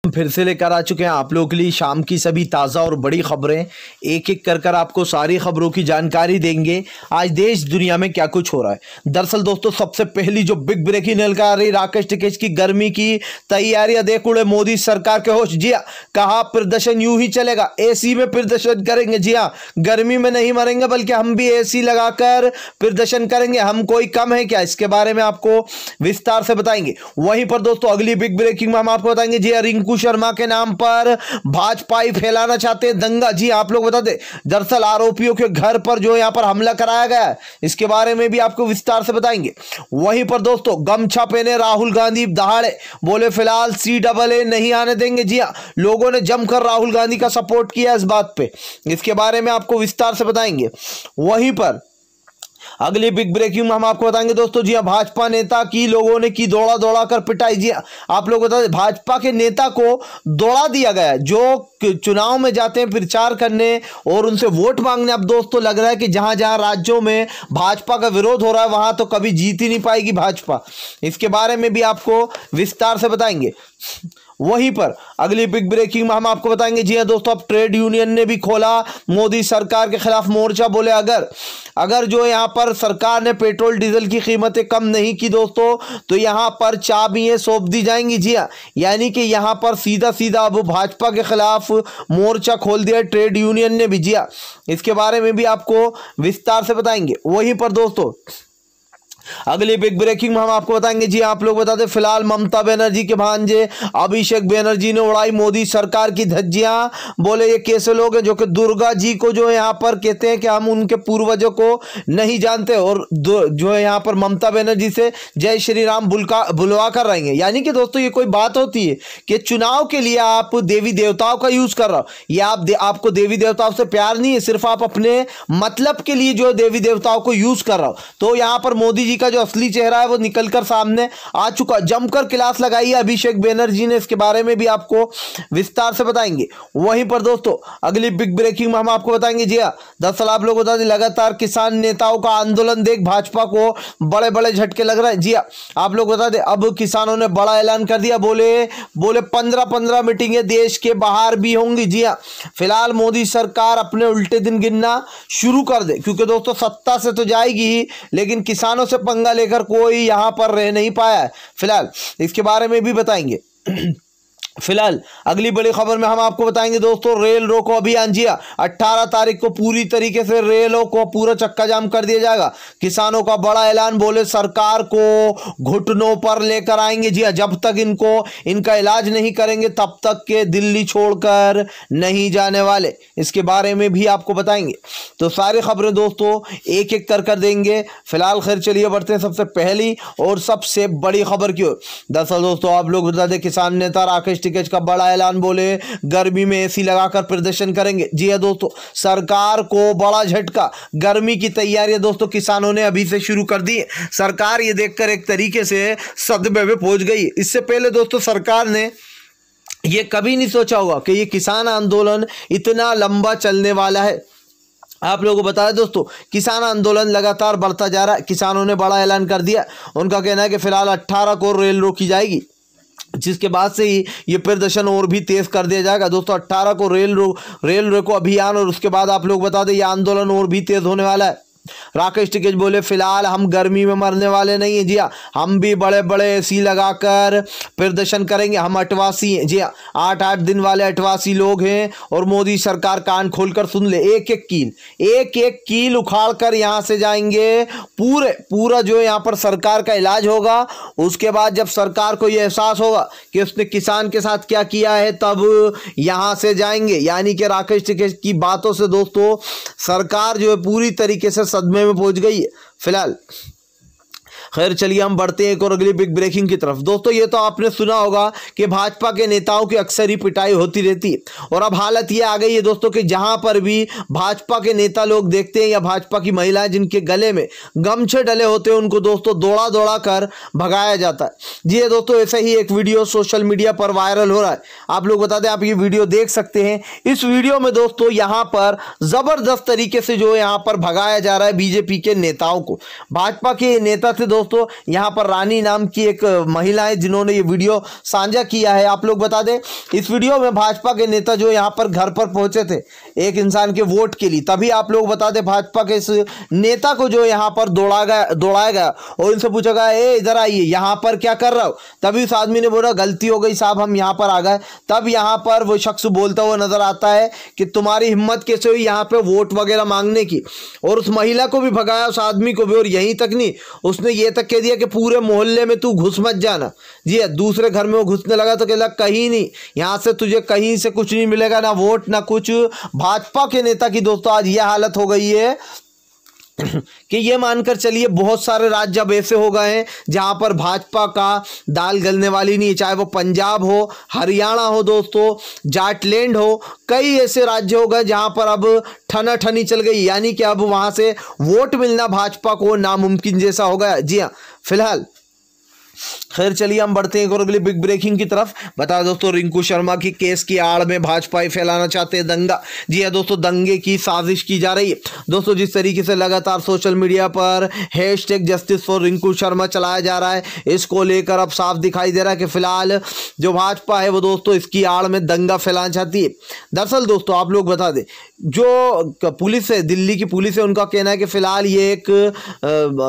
फिर से लेकर आ चुके हैं आप लोगों के लिए शाम की सभी ताज़ा और बड़ी खबरें। एक एक कर आपको सारी खबरों की जानकारी देंगे आज देश दुनिया में क्या कुछ हो रहा है। दरअसल दोस्तों सबसे पहली जो बिग ब्रेकिंग निकल आ रही, राकेश टिकैत की गर्मी की तैयारियां देख उड़े मोदी सरकार के होश। जी हाँ, कहा प्रदर्शन यूं ही चलेगा, एसी में प्रदर्शन करेंगे। जी हाँ, गर्मी में नहीं मरेंगे बल्कि हम भी एसी लगाकर प्रदर्शन करेंगे। हम कोई कम है क्या, इसके बारे में आपको विस्तार से बताएंगे। वहीं पर दोस्तों अगली बिग ब्रेकिंग में हम आपको बताएंगे, जी रिंकू शर्मा के नाम पर भाजपाई फैलाना चाहते हैं दंगा। जी आप लोग बता दें, दरअसल आरोपियों के घर पर जो यहां पर हमला कराया गया है, इसके बारे में भी आपको विस्तार से बताएंगे। वहीं पर दोस्तों गमछा पहने राहुल गांधी दहाड़े, बोले फिलहाल CAA नहीं आने देंगे। जी हां, लोगों ने जमकर राहुल गांधी का सपोर्ट किया इस बात पे, इसके बारे में आपको विस्तार से बताएंगे। वहीं पर अगली बिग ब्रेकिंग में हम आपको बताएंगे दोस्तों, जी हाँ, भाजपा नेता की लोगों ने की दौड़ा दौड़ा कर पिटाई। जी हाँ, आप लोग बता दें, भाजपा के नेता को दौड़ा दिया गया है जो चुनाव में जाते हैं प्रचार करने और उनसे वोट मांगने। अब दोस्तों लग रहा है कि जहां जहां राज्यों में भाजपा का विरोध हो रहा है वहां तो कभी जीत ही नहीं पाएगी भाजपा, इसके बारे में भी आपको विस्तार से बताएंगे। वहीं पर अगली बिग ब्रेकिंग में हम आपको बताएंगे, जी हाँ दोस्तों, अब ट्रेड यूनियन ने भी खोला मोदी सरकार के खिलाफ मोर्चा। बोले अगर जो यहाँ पर सरकार ने पेट्रोल डीजल की कीमतें कम नहीं की दोस्तों, तो यहाँ पर चाबियां सौंप दी जाएंगी। जी हाँ, यानी कि यहाँ पर सीधा सीधा अब भाजपा के खिलाफ मोर्चा खोल दिया ट्रेड यूनियन ने भी। जी हाँ, इसके बारे में भी आपको विस्तार से बताएंगे। वहीं पर दोस्तों अगली बिग ब्रेकिंग में हम आपको बताएंगे, जी आप लोग बता दें, फिलहाल ममता बनर्जी के भांजे अभिषेक बनर्जी ने उड़ाई मोदी सरकार की धज्जियां। बोले ये कैसे लोग हैं जो कि दुर्गा जी को जो यहाँ पर कहते हैं कि हम उनके पूर्वजों को नहीं जानते, और जो है यहाँ पर ममता बनर्जी से जय श्री राम बुलवा कर रहेंगे। यानी कि दोस्तों ये कोई बात होती है कि चुनाव के लिए आप देवी देवताओं का यूज कर रहे हो, या आपको देवी देवताओं से प्यार नहीं है, सिर्फ आप अपने मतलब के लिए जो देवी देवताओं को यूज कर रहे हो। तो यहाँ पर मोदी जी का जो असली चेहरा है वो निकलकर सामने आ चुका। जमकर क्लास लगाई है अभिषेक बनर्जी ने, इसके बारे में भी आपको विस्तार से बताएंगे। वहीं पर दोस्तों अगली बिग ब्रेकिंग में हम आपको बताएंगे, जी हाँ, दरअसल आप लोग बता दें, लगातार किसान नेताओं का आंदोलन देख भाजपा को बड़े बड़े झटके लग रहे हैं। जी हाँ, आप लोग बता दें, अब किसानों ने बड़ा ऐलान कर दिया। बोले 15 मीटिंगें देश के बाहर भी होंगी। जी हाँ, फिलहाल मोदी सरकार अपने उल्टे दिन गिनना शुरू कर दे, क्योंकि दोस्तों सत्ता से तो जाएगी ही, लेकिन किसानों से पंगा लेकर कोई यहां पर रह नहीं पाया है फिलहाल, इसके बारे में भी बताएंगे। फिलहाल अगली बड़ी खबर में हम आपको बताएंगे दोस्तों, रेल रोको अभियान। जी 18 तारीख को पूरी तरीके से रेलों को पूरा चक्का जाम कर दिया जाएगा। किसानों का बड़ा ऐलान, बोले सरकार को घुटनों पर लेकर आएंगे। जी जब तक इनका इलाज नहीं करेंगे तब तक के दिल्ली छोड़कर नहीं जाने वाले, इसके बारे में भी आपको बताएंगे। तो सारी खबरें दोस्तों एक एक कर देंगे। फिलहाल खैर चलिए बढ़ते हैं सबसे पहली और सबसे बड़ी खबर की ओर। दरअसल दोस्तों आप लोग बता दें, किसान नेता राकेश टिकैत का बड़ा ऐलान, बोले गर्मी में एसी लगाकर प्रदर्शन करेंगे। जी हां दोस्तों, सरकार को बड़ा झटका, गर्मी की तैयारियां दोस्तों किसानों ने अभी से शुरू कर दी। सरकार ये देखकर एक तरीके से सदमे में पहुंच गई। इससे पहले दोस्तों सरकार ने ये कभी नहीं सोचा होगा कि ये किसान आंदोलन इतना लंबा चलने वाला है। आप लोगों को बता दें दोस्तों, किसान आंदोलन लगातार बढ़ता जा रहा है। किसानों ने बड़ा ऐलान कर दिया, उनका कहना है कि फिलहाल 18 को रेल रोकी जाएगी, जिसके बाद से ही ये प्रदर्शन और भी तेज कर दिया जाएगा। दोस्तों 18 को रेल रोको अभियान, और उसके बाद आप लोग बता दें ये आंदोलन और भी तेज होने वाला है। राकेश टिकैत बोले फिलहाल हम गर्मी में मरने वाले नहीं हैं। जी हाँ, हम भी बड़े बड़े एसी लगाकर प्रदर्शन करेंगे। हम अटवासी हैं। जी हाँ, 8-8 दिन वाले अटवासी लोग हैं, और मोदी सरकार कान खोलकर सुन ले, एक एक कील उखाड़ कर यहाँ से जाएंगे। पूरा जो यहाँ पर सरकार का इलाज होगा। उसके बाद जब सरकार को ये एहसास होगा कि उसने किसान के साथ क्या किया है, तब यहाँ से जाएंगे। यानी कि राकेश टिकैत की बातों से दोस्तों सरकार जो है पूरी तरीके से सदमे में पहुंच गई है फिलहाल। खैर चलिए हम बढ़ते हैं एक और अगली बिग ब्रेकिंग की तरफ। दोस्तों ये तो आपने सुना होगा कि भाजपा के नेताओं की अक्सर ही पिटाई होती रहती है, और अब हालत ये आ गई है दोस्तों कि जहां पर भी भाजपा के नेता लोग देखते हैं या भाजपा की महिलाएं जिनके गले में गमछे डले होते हैं, उनको दोस्तों दौड़ा दौड़ा कर भगाया जाता है। जी दोस्तों, ऐसे ही एक वीडियो सोशल मीडिया पर वायरल हो रहा है। आप लोग बता दें, आप ये वीडियो देख सकते हैं। इस वीडियो में दोस्तों यहाँ पर जबरदस्त तरीके से जो यहाँ पर भगाया जा रहा है बीजेपी के नेताओं को। भाजपा के नेता थे दोस्तों यहाँ पर रानी नाम की एक महिला है जिन्होंने ये वीडियो साझा किया है। आप लोग बता दें, इस वीडियो में भाजपा के नेता जो यहाँ पर घर पर पहुंचे थे एक इंसान के वोट के लिए, तभी आप लोग बता दें भाजपा के इस नेता को जो यहाँ पर दौड़ाया गया और इनसे पूछा गया, ए इधर आइए, यहाँ पर क्या कर रहा हो। तभी उस आदमी ने बोला, गलती हो गई साहब, हम यहाँ पर आ गए। तब यहाँ पर वो शख्स बोलता हुआ नजर आता है कि तुम्हारी हिम्मत कैसे हुई यहाँ पे वोट वगैरह मांगने की, और उस महिला को भी भगाया, उस आदमी को भी। और यहीं तक नहीं, उसने ये तक कह दिया कि पूरे मोहल्ले में तू घुस मत जाना। जी दूसरे घर में वो घुसने लगा तो कहला, कहीं नहीं, यहाँ से तुझे कहीं से कुछ नहीं मिलेगा, ना वोट ना कुछ। भाजपा के नेता की दोस्तों आज यह हालत हो गई है कि ये मानकर चलिए बहुत सारे राज्य अब ऐसे हो गए हैं जहां पर भाजपा का दाल गलने वाली नहीं है, चाहे वो पंजाब हो, हरियाणा हो दोस्तों, जाटलैंड हो, कई ऐसे राज्य हो गए जहां पर अब ठनाठनी चल गई, यानी कि अब वहां से वोट मिलना भाजपा को नामुमकिन जैसा हो गया। जी हाँ, फिलहाल खैर चलिए हम बढ़ते हैं अगली बिग ब्रेकिंग की तरफ। बता दोस्तों, रिंकू शर्मा की केस की आड़ में भाजपा ही फैलाना चाहते हैं दंगा। जी हाँ दोस्तों, दंगे की साजिश की जा रही है दोस्तों। जिस तरीके से लगातार सोशल मीडिया पर #जस्टिस फॉर रिंकू शर्मा चलाया जा रहा है, इसको लेकर अब साफ दिखाई दे रहा है कि फिलहाल जो भाजपा है वो दोस्तों इसकी आड़ में दंगा फैलाना चाहती है। दरअसल दोस्तों आप लोग बता दें, जो पुलिस है, दिल्ली की पुलिस है, उनका कहना है कि फिलहाल ये एक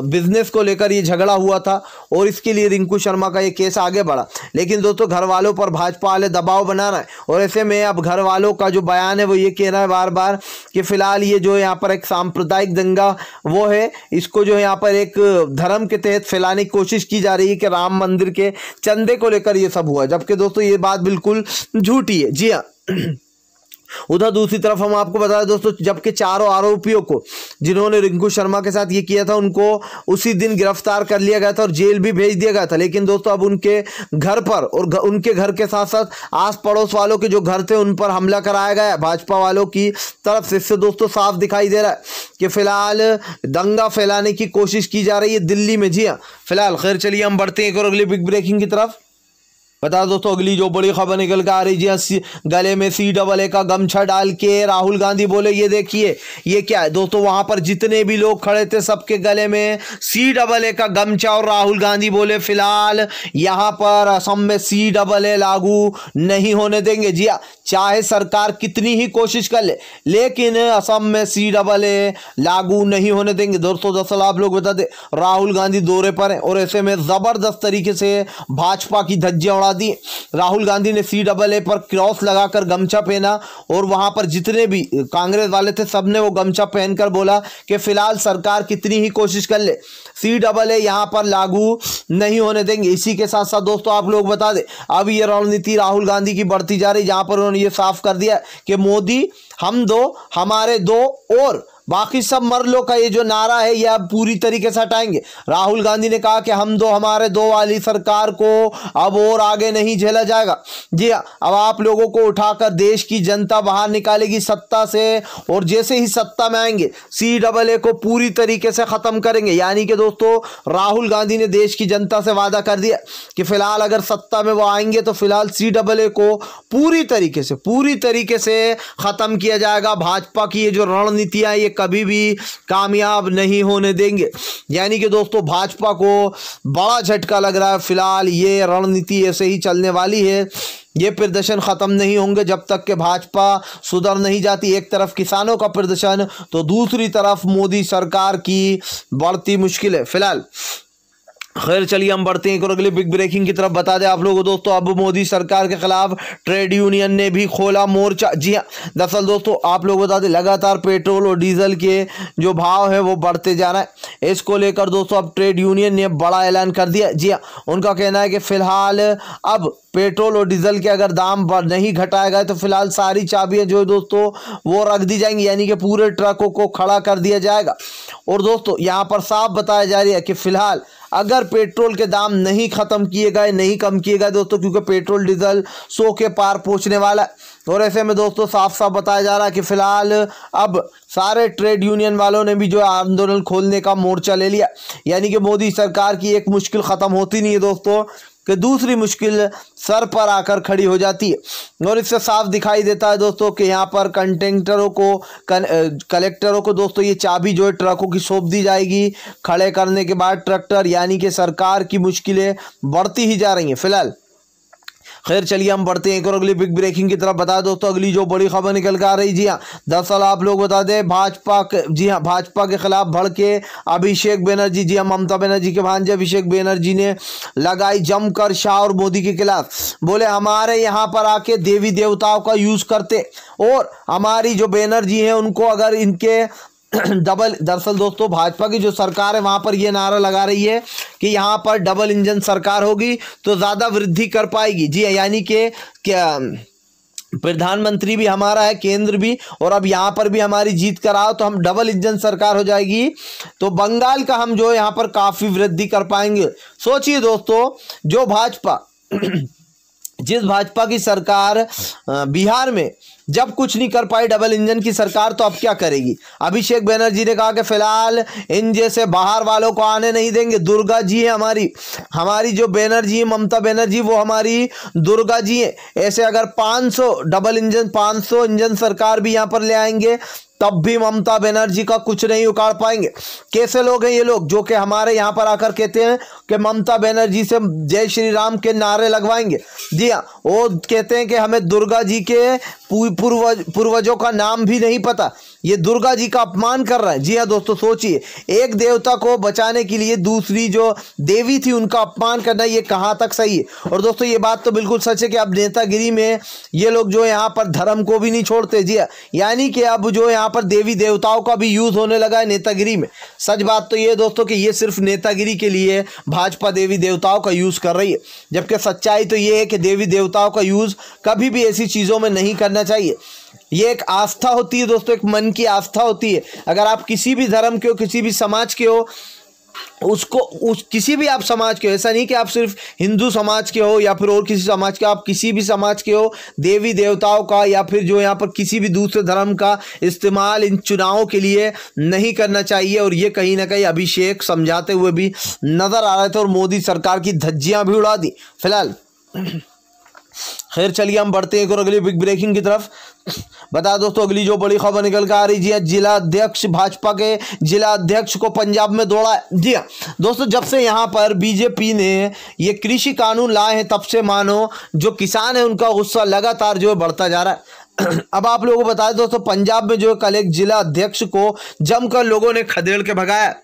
बिजनेस को लेकर ये झगड़ा हुआ था और इसके लिए रिंकू शर्मा का ये केस आगे बढ़ा। लेकिन दोस्तों घर वालों पर भाजपा वाले दबाव बना रहे हैं और ऐसे में अब घर वालों का जो बयान है वो ये कह रहा है बार बार कि फिलहाल ये जो यहाँ पर एक सांप्रदायिक दंगा वो है, इसको जो यहाँ पर एक धर्म के तहत फैलाने की कोशिश की जा रही है कि राम मंदिर के चंदे को लेकर ये सब हुआ, जबकि दोस्तों ये बात बिल्कुल झूठी है। जी हाँ, उधर दूसरी तरफ हम आपको बता दें दोस्तों, जबकि चारों आरोपियों को जिन्होंने रिंकू शर्मा के साथ ये किया था उनको उसी दिन गिरफ्तार कर लिया गया था और जेल भी भेज दिया गया था। लेकिन दोस्तों अब उनके घर पर और उनके घर के साथ साथ आस पड़ोस वालों के जो घर थे उन पर हमला कराया गया भाजपा वालों की तरफ से। इससे दोस्तों साफ दिखाई दे रहा है कि फिलहाल दंगा फैलाने की कोशिश की जा रही है दिल्ली में। जी हाँ, फिलहाल खैर चलिए हम बढ़ते हैं अगली बिग ब्रेकिंग की तरफ। बता दोस्तों, अगली जो बड़ी खबर निकल कर आ रही है, गले में CAA का गमछा डाल के राहुल गांधी बोले, ये देखिए ये क्या है दोस्तों। वहां पर जितने भी लोग खड़े थे सबके गले में CAA का गमछा और राहुल गांधी बोले फिलहाल यहां पर असम में CAA लागू नहीं होने देंगे। जी हाँ, चाहे सरकार कितनी ही कोशिश कर ले लेकिन असम में CAA लागू नहीं होने देंगे दोस्तों। दरअसल आप लोग बता दें, राहुल गांधी दौरे पर हैं और ऐसे में जबरदस्त तरीके से भाजपा की धज्जियां उड़ा दी। राहुल गांधी ने CAA पर क्रॉस लगाकर गमछा पहना और वहां पर जितने भी कांग्रेस वाले थे सबने वो गमछा पहनकर बोला कि फिलहाल सरकार कितनी ही कोशिश कर ले CAA यहां पर लागू नहीं होने देंगे। इसी के साथ साथ दोस्तों आप लोग बता दें, अब ये रणनीति राहुल गांधी की बढ़ती जा रही, जहां पर उन्होंने ये साफ कर दिया कि मोदी हम दो हमारे दो और बाकी सब मर लो का ये जो नारा है यह पूरी तरीके से हटाएंगे। राहुल गांधी ने कहा कि हम दो हमारे दो वाली सरकार को अब और आगे नहीं झेला जाएगा। जी हाँ, अब आप लोगों को उठाकर देश की जनता बाहर निकालेगी सत्ता से और जैसे ही सत्ता में आएंगे CAA को पूरी तरीके से खत्म करेंगे। यानी कि दोस्तों राहुल गांधी ने देश की जनता से वादा कर दिया कि फिलहाल अगर सत्ता में वो आएंगे तो फिलहाल CAA को पूरी तरीके से खत्म किया जाएगा। भाजपा की ये जो रणनीतियां ये कभी भी कामयाब नहीं होने देंगे। यानी कि दोस्तों भाजपा को बड़ा झटका लग रहा है, फिलहाल ये रणनीति ऐसे ही चलने वाली है। ये प्रदर्शन खत्म नहीं होंगे जब तक कि भाजपा सुधर नहीं जाती। एक तरफ किसानों का प्रदर्शन तो दूसरी तरफ मोदी सरकार की बढ़ती मुश्किलें। फिलहाल खैर चलिए हम बढ़ते हैं अगली बिग ब्रेकिंग की तरफ। बता दें आप लोगों को दोस्तों, अब मोदी सरकार के खिलाफ ट्रेड यूनियन ने भी खोला मोर्चा। जी हाँ, दरअसल दोस्तों आप लोग बता दें, लगातार पेट्रोल और डीजल के जो भाव है वो बढ़ते जा रहा है। इसको लेकर दोस्तों अब ट्रेड यूनियन ने बड़ा ऐलान कर दिया। जी हाँ, उनका कहना है कि फिलहाल अब पेट्रोल और डीजल के अगर दाम नहीं घटाए गए तो फिलहाल सारी चाबियां जो है दोस्तों वो रख दी जाएंगी, यानी कि पूरे ट्रकों को खड़ा कर दिया जाएगा। और दोस्तों यहाँ पर साफ बताया जा रहा है कि फिलहाल अगर पेट्रोल के दाम नहीं खत्म किए गए, नहीं कम किए गए दोस्तों, क्योंकि पेट्रोल डीजल 100 के पार पहुंचने वाला है। और ऐसे में दोस्तों साफ साफ बताया जा रहा है कि फिलहाल अब सारे ट्रेड यूनियन वालों ने भी जो आंदोलन खोलने का मोर्चा ले लिया। यानी कि मोदी सरकार की एक मुश्किल खत्म होती नहीं है दोस्तों, कि दूसरी मुश्किल सर पर आकर खड़ी हो जाती है। और इससे साफ दिखाई देता है दोस्तों कि यहाँ पर कलेक्टरों को दोस्तों ये चाबी जो है ट्रकों की सौंप दी जाएगी। खड़े करने के बाद ट्रैक्टर यानी कि सरकार की मुश्किलें बढ़ती ही जा रही हैं फिलहाल। खैर चलिए हम बढ़ते हैं एक और अगली बिग ब्रेकिंग की तरफ। बता दोस्तों अगली जो बड़ी खबर निकल कर आ रही, जी हाँ, दरअसल आप लोग बता दें भाजपा के खिलाफ भड़के अभिषेक बनर्जी। जी हाँ, ममता बनर्जी के भांजे अभिषेक बनर्जी ने लगाई जमकर शाह और मोदी के खिलाफ। बोले हमारे यहाँ पर आके देवी देवताओं का यूज करते और हमारी जो बनर्जी है उनको अगर इनके डबल, दरअसल दोस्तों भाजपा की जो सरकार है वहां पर ये नारा लगा रही है कि यहाँ पर डबल इंजन सरकार होगी तो ज़्यादा वृद्धि कर पाएगी। जी यानी कि क्या प्रधानमंत्री भी हमारा है, केंद्र भी, और अब यहाँ पर भी हमारी जीत कराओ तो हम डबल इंजन सरकार हो जाएगी, तो बंगाल का हम जो यहाँ पर काफ़ी वृद्धि कर पाएंगे। सोचिए दोस्तों, जो भाजपा जिस भाजपा की सरकार बिहार में जब कुछ नहीं कर पाई डबल इंजन की सरकार, तो अब क्या करेगी। अभिषेक बनर्जी ने कहा कि फिलहाल इन जैसे बाहर वालों को आने नहीं देंगे। दुर्गा जी है हमारी जो बनर्जी है, ममता बनर्जी, वो हमारी दुर्गा जी है। ऐसे अगर 500 इंजन सरकार भी यहाँ पर ले आएंगे तब भी ममता बनर्जी का कुछ नहीं उखाड़ पाएंगे। कैसे लोग हैं ये लोग जो कि हमारे यहाँ पर आकर कहते हैं कि ममता बनर्जी से जय श्री राम के नारे लगवाएंगे। जी हाँ, वो कहते हैं कि हमें दुर्गा जी के पूर्वजों का नाम भी नहीं पता। ये दुर्गा जी का अपमान कर रहा है। जी हाँ दोस्तों, सोचिए, एक देवता को बचाने के लिए दूसरी जो देवी थी उनका अपमान करना, ये कहाँ तक सही है। और दोस्तों ये बात तो बिल्कुल सच है कि अब नेतागिरी में ये लोग जो यहाँ पर धर्म को भी नहीं छोड़ते। जी हाँ, यानी कि अब जो यहाँ पर देवी देवताओं का भी यूज होने लगा है नेतागिरी में। सच बात तो ये दोस्तों कि ये सिर्फ नेतागिरी के लिए भाजपा देवी देवताओं का यूज कर रही है, जबकि सच्चाई तो ये है कि देवी देवताओं का यूज कभी भी ऐसी चीजों में नहीं करना चाहिए। ये एक आस्था होती है दोस्तों, एक मन की आस्था होती है। अगर आप किसी भी धर्म के हो, किसी भी समाज के हो, किसी भी आप समाज के हो, ऐसा नहीं कि आप सिर्फ हिंदू समाज के हो या फिर और किसी समाज के, आप किसी भी समाज के हो, देवी देवताओं का या फिर जो यहाँ पर किसी भी दूसरे धर्म का इस्तेमाल इन चुनावों के लिए नहीं करना चाहिए। और ये कहीं ना कहीं अभिषेक समझाते हुए भी नजर आ रहे थे और मोदी सरकार की धज्जियां भी उड़ा दी फिलहाल। खैर चलिए हम बढ़ते हैं और अगली बिग ब्रेकिंग की तरफ। बता दोस्तों अगली जो बड़ी खबर निकल कर आ रही है, जिला अध्यक्ष, भाजपा के जिला अध्यक्ष को पंजाब में दौड़ा है। जी हाँ दोस्तों, जब से यहाँ पर बीजेपी ने ये कृषि कानून लाए हैं तब से मानो जो किसान है उनका गुस्सा लगातार जो है बढ़ता जा रहा है। अब आप लोगों को बता दें दोस्तों, पंजाब में जो कल एक जिला अध्यक्ष को जमकर लोगों ने खदेड़ के भगाया।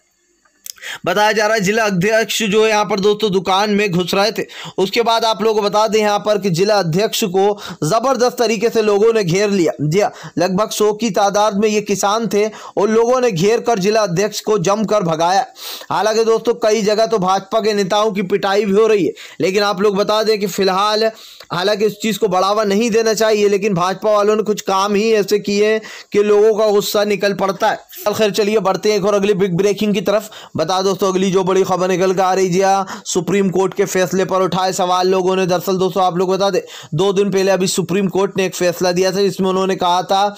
बताया जा रहा है जिला अध्यक्ष जो है यहाँ पर दोस्तों दुकान में घुस रहे थे। उसके बाद आप लोगों को बता दें यहाँ पर कि जिला अध्यक्ष को जबरदस्त तरीके से लोगों ने घेर लिया। जी हाँ, लगभग 100 की तादाद में ये किसान थे और लोगों ने घेर कर जिला अध्यक्ष को जमकर भगाया। हालांकि दोस्तों कई जगह तो भाजपा के नेताओं की पिटाई भी हो रही है, लेकिन आप लोग बता दें कि फिलहाल हालांकि इस चीज़ को बढ़ावा नहीं देना चाहिए, लेकिन भाजपा वालों ने कुछ काम ही ऐसे किए कि लोगों का गुस्सा निकल पड़ता है। खैर चलिए बढ़ते हैं और अगली बिग ब्रेकिंग की तरफ। बता दोस्तों अगली जो बड़ी खबर निकल कर आ रही जी, सुप्रीम कोर्ट के फैसले पर उठाए सवाल लोगों ने। दरअसल दोस्तों आप लोग बता दें 2 दिन पहले अभी सुप्रीम कोर्ट ने एक फैसला दिया था जिसमें उन्होंने कहा था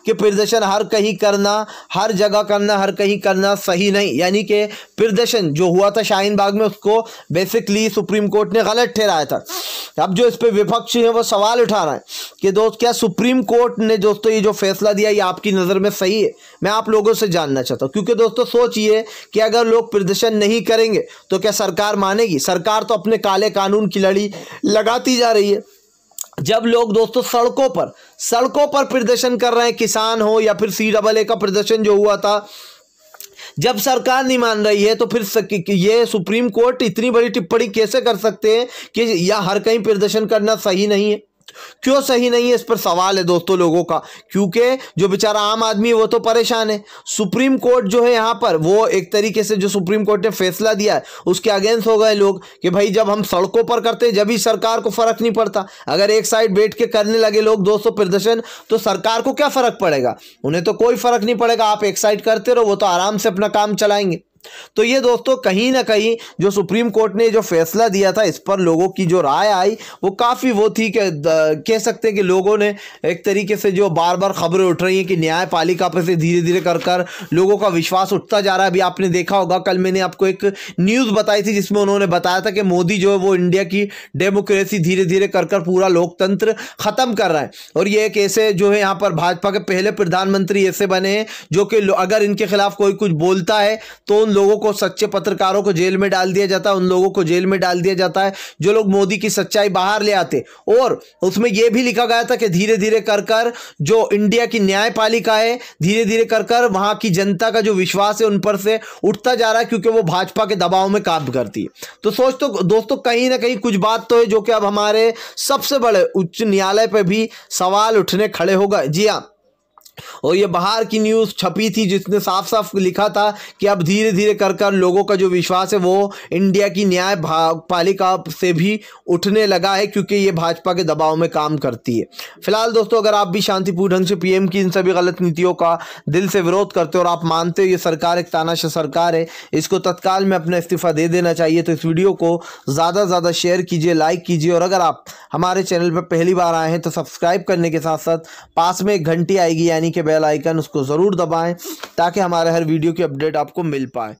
कि प्रदर्शन हर कहीं करना, हर जगह करना, हर कहीं करना सही नहीं। यानी कि प्रदर्शन जो हुआ था शाहीन बाग में उसको बेसिकली सुप्रीम कोर्ट ने गलत ठहराया था। अब जो इस पर विपक्ष है वो सवाल उठा रहा है कि दोस्त क्या सुप्रीम कोर्ट ने दोस्तों ये जो फैसला दिया ये आपकी नज़र में सही है। मैं आप लोगों से जानना चाहता हूँ, क्योंकि दोस्तों सोचिए कि अगर लोग प्रदर्शन नहीं करेंगे तो क्या सरकार मानेगी। सरकार तो अपने काले कानून की लड़ी लगाती जा रही है। जब लोग दोस्तों सड़कों पर प्रदर्शन कर रहे हैं, किसान हो या फिर CAA का प्रदर्शन जो हुआ था, जब सरकार नहीं मान रही है तो फिर ये सुप्रीम कोर्ट इतनी बड़ी टिप्पणी कैसे कर सकते हैं कि यह हर कहीं प्रदर्शन करना सही नहीं है। क्यों सही नहीं है, इस पर सवाल है दोस्तों लोगों का, क्योंकि जो बेचारा आम आदमी है वो तो परेशान है। सुप्रीम कोर्ट जो है यहाँ पर वो एक तरीके से जो सुप्रीम कोर्ट ने फैसला दिया है उसके अगेंस्ट हो गए लोग कि भाई जब हम सड़कों पर करते हैं जब ही सरकार को फर्क नहीं पड़ता। अगर एक साइड बैठ के करने लगे लोग दोस्तों प्रदर्शन, तो सरकार को क्या फर्क पड़ेगा, उन्हें तो कोई फर्क नहीं पड़ेगा। आप एक साइड करते रहो, वो तो आराम से अपना काम चलाएंगे। तो ये दोस्तों कहीं ना कहीं जो सुप्रीम कोर्ट ने जो फैसला दिया था, इस पर लोगों की जो राय आई वो काफ़ी वो थी कि कह सकते हैं कि लोगों ने एक तरीके से जो बार बार खबरें उठ रही हैं कि न्यायपालिका पर से धीरे धीरे कर कर लोगों का विश्वास उठता जा रहा है। अभी आपने देखा होगा, कल मैंने आपको एक न्यूज़ बताई थी जिसमें उन्होंने बताया था कि मोदी जो है वो इंडिया की डेमोक्रेसी धीरे धीरे कर कर पूरा लोकतंत्र ख़त्म कर रहा है। और ये एक ऐसे जो है यहाँ पर भाजपा के पहले प्रधानमंत्री ऐसे बने हैं जो कि अगर इनके खिलाफ कोई कुछ बोलता है तो उन लोगों को, सच्चे पत्रकारों को जेल में डाल दिया जाता है, उन लोगों को जेल में डाल दिया जाता है जो लोग मोदी की सच्चाई बाहर ले आते। और उसमें यह भी लिखा गया था कि धीरे धीरे कर कर जो इंडिया की न्यायपालिका है, धीरे धीरे कर कर वहां की जनता का जो विश्वास है उन पर से उठता जा रहा है, क्योंकि वो भाजपा के दबाव में काम करती है। तो सोच तो दोस्तों कहीं ना कहीं कुछ बात तो है जो कि अब हमारे सबसे बड़े उच्च न्यायालय पर भी सवाल उठने खड़े हो गए। जी हाँ, और ये बाहर की न्यूज़ छपी थी जिसने साफ साफ लिखा था कि अब धीरे धीरे कर कर लोगों का जो विश्वास है वो इंडिया की न्यायपालिका से भी उठने लगा है, क्योंकि ये भाजपा के दबाव में काम करती है। फिलहाल दोस्तों, अगर आप भी शांतिपूर्ण ढंग से पीएम की इन सभी गलत नीतियों का दिल से विरोध करते हो और आप मानते हो ये सरकार एक तानाशाह सरकार है, इसको तत्काल में अपना इस्तीफा दे देना चाहिए, तो इस वीडियो को ज़्यादा से ज़्यादा शेयर कीजिए, लाइक कीजिए। और अगर आप हमारे चैनल पर पहली बार आए हैं तो सब्सक्राइब करने के साथ साथ पास में एक घंटी आएगी यानी कि बेल आइकन, उसको ज़रूर दबाएं ताकि हमारे हर वीडियो की अपडेट आपको मिल पाए।